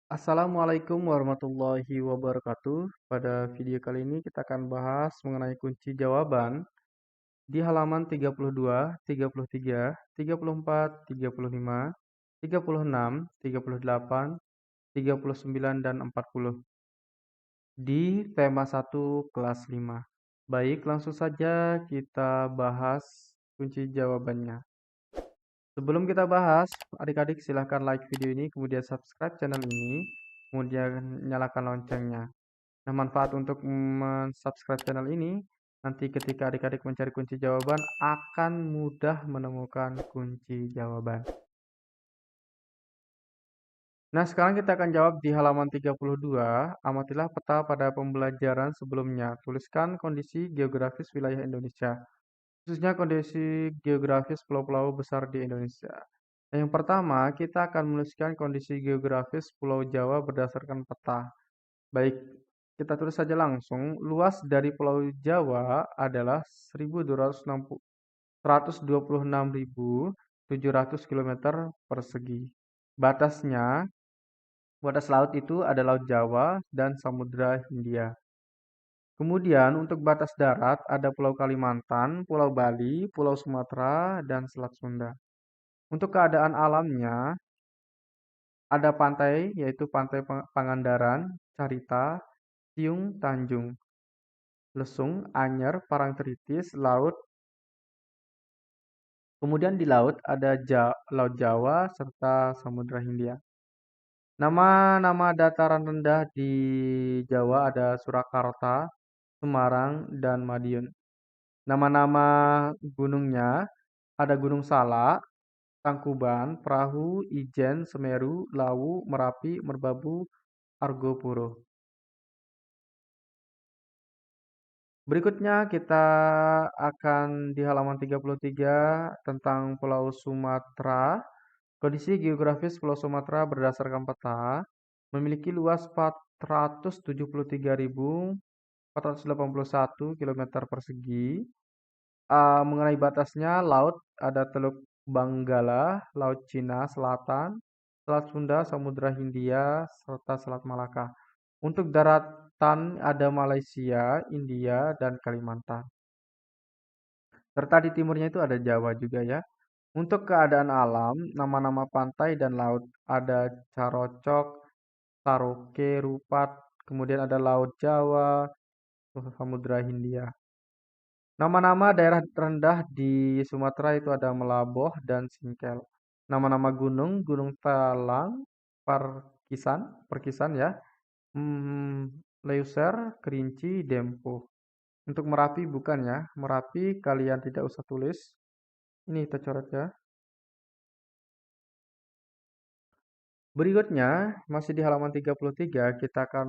Assalamualaikum warahmatullahi wabarakatuh. Pada video kali ini kita akan bahas mengenai kunci jawaban di halaman 32, 33, 34, 35, 36, 38, 39, dan 40 di tema 1 kelas 5. Baik, langsung saja kita bahas kunci jawabannya. Sebelum kita bahas, adik-adik silahkan like video ini, kemudian subscribe channel ini, kemudian nyalakan loncengnya. Nah, manfaat untuk subscribe channel ini, nanti ketika adik-adik mencari kunci jawaban, akan mudah menemukan kunci jawaban. Nah, sekarang kita akan jawab di halaman 32. Amatilah peta pada pembelajaran sebelumnya. Tuliskan kondisi geografis wilayah Indonesia, khususnya kondisi geografis pulau-pulau besar di Indonesia. Nah, yang pertama, kita akan menuliskan kondisi geografis Pulau Jawa berdasarkan peta. Baik, kita tulis saja langsung. Luas dari Pulau Jawa adalah 126.700 km persegi. Batasnya, batas laut itu ada Laut Jawa dan Samudra Hindia. Kemudian untuk batas darat ada Pulau Kalimantan, Pulau Bali, Pulau Sumatera, dan Selat Sunda. Untuk keadaan alamnya, ada pantai yaitu Pantai Pangandaran, Carita, Siung, Tanjung, Lesung, Anyer, Parangtritis, Laut. Kemudian di laut ada Laut Jawa serta Samudra Hindia. Nama-nama dataran rendah di Jawa ada Surakarta, Semarang, dan Madiun. Nama-nama gunungnya ada Gunung Salak, Tangkuban, Perahu, Ijen, Semeru, Lawu, Merapi, Merbabu, Argopuro. Berikutnya kita akan di halaman 33 tentang Pulau Sumatera. Kondisi geografis Pulau Sumatera berdasarkan peta memiliki luas 473.481 km persegi. Mengenai batasnya, laut ada Teluk Benggala, Laut Cina Selatan, Selat Sunda, Samudra Hindia, serta Selat Malaka. Untuk daratan ada Malaysia, India, dan Kalimantan. Serta di timurnya itu ada Jawa juga ya. Untuk keadaan alam, nama-nama pantai dan laut ada Carocok, Saroke, Rupat, kemudian ada Laut Jawa, Samudra Hindia. Nama-nama daerah rendah di Sumatera itu ada Melaboh dan Singkel. Nama-nama gunung, Gunung Talang, Perkisan ya, Leuser, Kerinci, Dempo. Untuk Merapi bukan ya, Merapi kalian tidak usah tulis. Ini kita coret ya. Berikutnya, masih di halaman 33, kita akan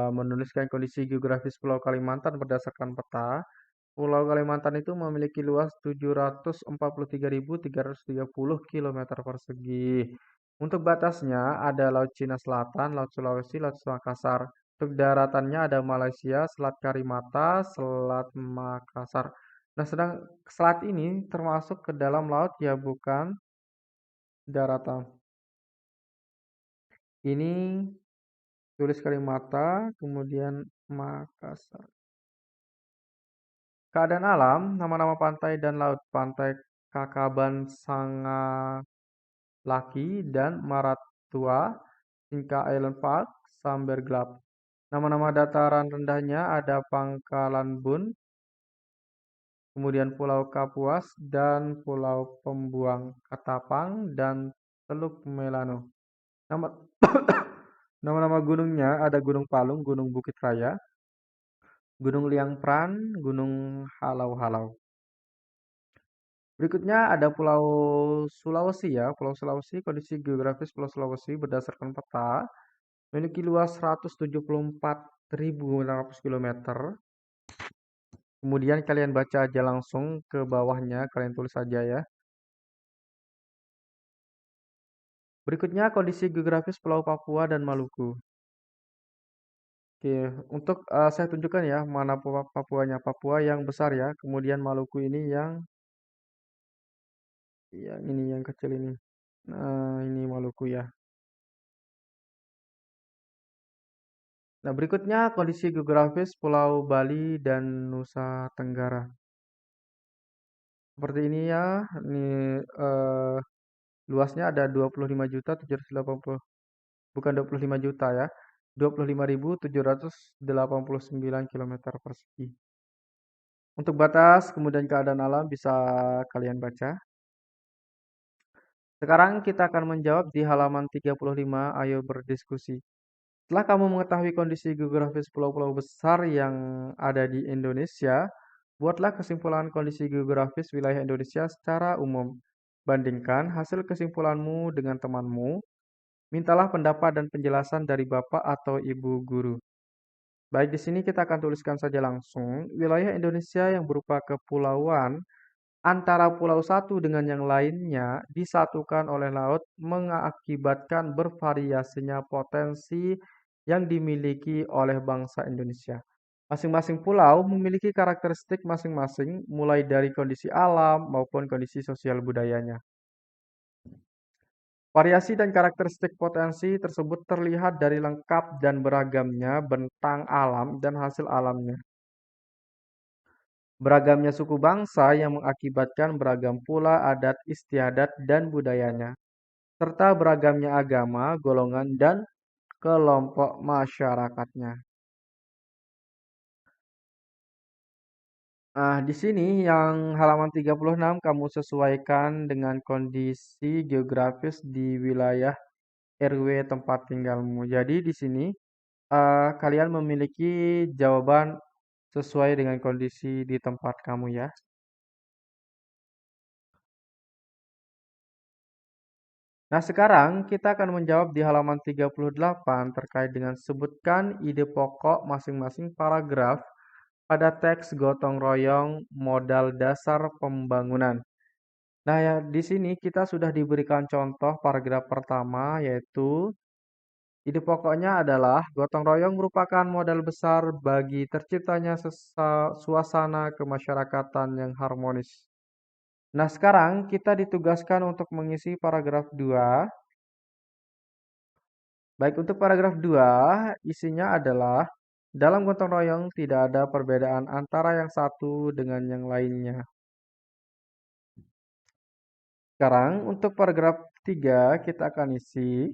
menuliskan kondisi geografis Pulau Kalimantan berdasarkan peta. Pulau Kalimantan itu memiliki luas 743.330 km persegi. Untuk batasnya ada Laut Cina Selatan, Laut Sulawesi, Laut Makassar. Untuk daratannya ada Malaysia, Selat Karimata, Selat Makassar. Nah, sedang selat ini termasuk ke dalam laut ya, bukan daratan. Ini tulis Karimata, kemudian Makassar. Keadaan alam, nama-nama pantai dan laut. Pantai Kakaban Sangalaki dan Maratua, Inka Island Park, Samber Gelap. Nama-nama dataran rendahnya ada Pangkalan Bun, kemudian Pulau Kapuas, dan Pulau Pembuang Katapang, dan Teluk Melano. Nama Nama-nama gunungnya ada Gunung Palung, Gunung Bukit Raya, Gunung Liang Pran, Gunung Halau-Halau. Berikutnya ada Pulau Sulawesi ya. Pulau Sulawesi, kondisi geografis Pulau Sulawesi berdasarkan peta memiliki luas 174.600 km. Kemudian kalian baca aja langsung ke bawahnya, kalian tulis saja ya. Berikutnya kondisi geografis Pulau Papua dan Maluku. Oke, untuk saya tunjukkan ya mana Papuanya. Papua yang besar ya, kemudian Maluku ini yang ini yang kecil ini. Nah, ini Maluku ya. Nah, berikutnya kondisi geografis Pulau Bali dan Nusa Tenggara. Seperti ini ya, ini luasnya ada 25.780, bukan 25 juta ya, 25.789 kilometer persegi. Untuk batas, kemudian keadaan alam bisa kalian baca. Sekarang kita akan menjawab di halaman 35, ayo berdiskusi. Setelah kamu mengetahui kondisi geografis pulau-pulau besar yang ada di Indonesia, buatlah kesimpulan kondisi geografis wilayah Indonesia secara umum. Bandingkan hasil kesimpulanmu dengan temanmu. Mintalah pendapat dan penjelasan dari bapak atau ibu guru. Baik, di sini kita akan tuliskan saja langsung. Wilayah Indonesia yang berupa kepulauan antara pulau satu dengan yang lainnya disatukan oleh laut mengakibatkan bervariasinya potensi yang dimiliki oleh bangsa Indonesia. Masing-masing pulau memiliki karakteristik masing-masing, mulai dari kondisi alam maupun kondisi sosial budayanya. Variasi dan karakteristik potensi tersebut terlihat dari lengkap dan beragamnya bentang alam dan hasil alamnya. Beragamnya suku bangsa yang mengakibatkan beragam pula adat istiadat dan budayanya, serta beragamnya agama, golongan, dan kelompok masyarakatnya. Nah, di sini yang halaman 36 kamu sesuaikan dengan kondisi geografis di wilayah RW tempat tinggalmu. Jadi di sini kalian memiliki jawaban sesuai dengan kondisi di tempat kamu ya. Nah, sekarang kita akan menjawab di halaman 38 terkait dengan sebutkan ide pokok masing-masing paragraf pada teks gotong royong modal dasar pembangunan. Nah, ya, di sini kita sudah diberikan contoh paragraf pertama yaitu ide pokoknya adalah gotong royong merupakan modal besar bagi terciptanya suasana kemasyarakatan yang harmonis. Nah, sekarang kita ditugaskan untuk mengisi paragraf 2. Baik, untuk paragraf 2, isinya adalah dalam gotong royong tidak ada perbedaan antara yang satu dengan yang lainnya. Sekarang untuk paragraf 3 kita akan isi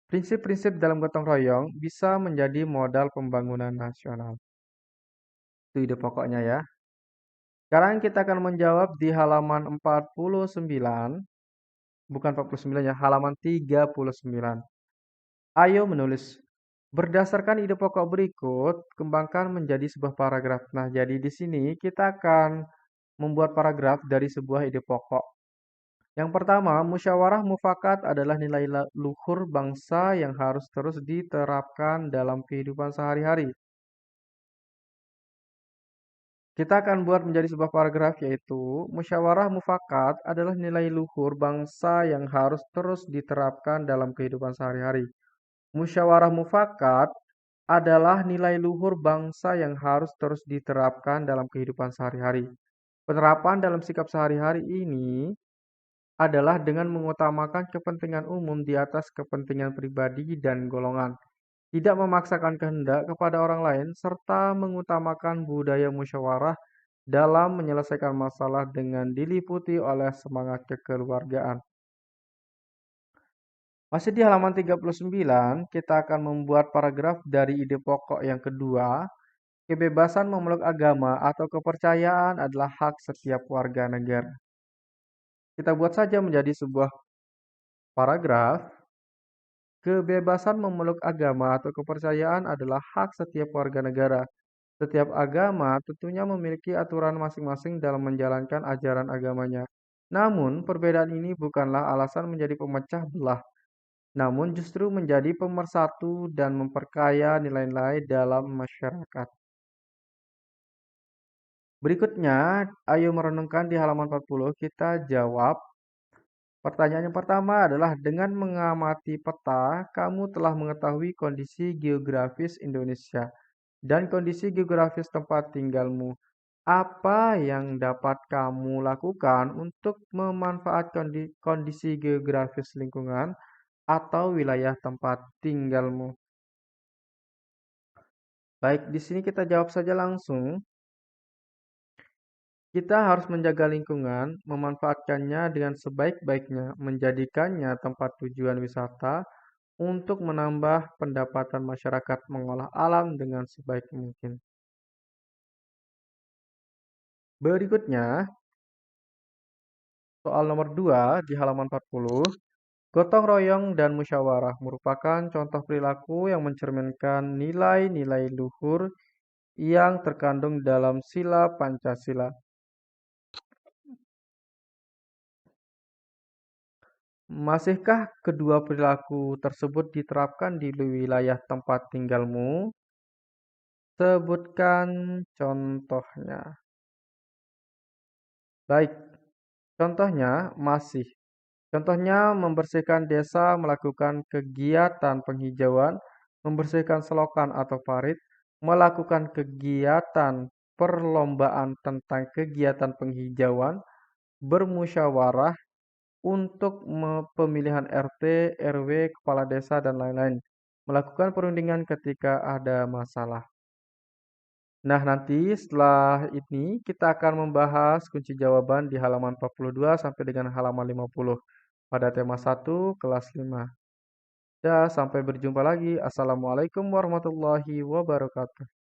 prinsip-prinsip dalam gotong royong bisa menjadi modal pembangunan nasional. Itu ide pokoknya ya. Sekarang kita akan menjawab di halaman 49, bukan 49 ya, halaman 39. Ayo menulis. Berdasarkan ide pokok berikut, kembangkan menjadi sebuah paragraf. Nah, jadi di sini kita akan membuat paragraf dari sebuah ide pokok. Yang pertama, musyawarah mufakat adalah nilai luhur bangsa yang harus terus diterapkan dalam kehidupan sehari-hari. Kita akan buat menjadi sebuah paragraf yaitu, musyawarah mufakat adalah nilai luhur bangsa yang harus terus diterapkan dalam kehidupan sehari-hari. Musyawarah mufakat adalah nilai luhur bangsa yang harus terus diterapkan dalam kehidupan sehari-hari. Penerapan dalam sikap sehari-hari ini adalah dengan mengutamakan kepentingan umum di atas kepentingan pribadi dan golongan, tidak memaksakan kehendak kepada orang lain, serta mengutamakan budaya musyawarah dalam menyelesaikan masalah dengan diliputi oleh semangat kekeluargaan. Masih di halaman 39, kita akan membuat paragraf dari ide pokok yang kedua. Kebebasan memeluk agama atau kepercayaan adalah hak setiap warga negara. Kita buat saja menjadi sebuah paragraf. Kebebasan memeluk agama atau kepercayaan adalah hak setiap warga negara. Setiap agama tentunya memiliki aturan masing-masing dalam menjalankan ajaran agamanya. Namun, perbedaan ini bukanlah alasan menjadi pemecah belah, namun justru menjadi pemersatu dan memperkaya nilai-nilai dalam masyarakat. Berikutnya, ayo merenungkan di halaman 40, kita jawab. Pertanyaan yang pertama adalah dengan mengamati peta, kamu telah mengetahui kondisi geografis Indonesia dan kondisi geografis tempat tinggalmu. Apa yang dapat kamu lakukan untuk memanfaatkan kondisi geografis lingkungan atau wilayah tempat tinggalmu? Baik, di sini kita jawab saja langsung. Kita harus menjaga lingkungan, memanfaatkannya dengan sebaik-baiknya, menjadikannya tempat tujuan wisata untuk menambah pendapatan masyarakat mengolah alam dengan sebaik mungkin. Berikutnya, soal nomor 2 di halaman 40. Gotong royong dan musyawarah merupakan contoh perilaku yang mencerminkan nilai-nilai luhur yang terkandung dalam sila Pancasila. Masihkah kedua perilaku tersebut diterapkan di wilayah tempat tinggalmu? Sebutkan contohnya. Baik, contohnya masih. Contohnya membersihkan desa, melakukan kegiatan penghijauan, membersihkan selokan atau parit, melakukan kegiatan perlombaan tentang kegiatan penghijauan, bermusyawarah untuk pemilihan RT, RW, kepala desa, dan lain-lain. Melakukan perundingan ketika ada masalah. Nah, nanti setelah ini kita akan membahas kunci jawaban di halaman 42 sampai dengan halaman 50 pada tema 1 kelas 5. Ya, sampai berjumpa lagi. Assalamualaikum warahmatullahi wabarakatuh.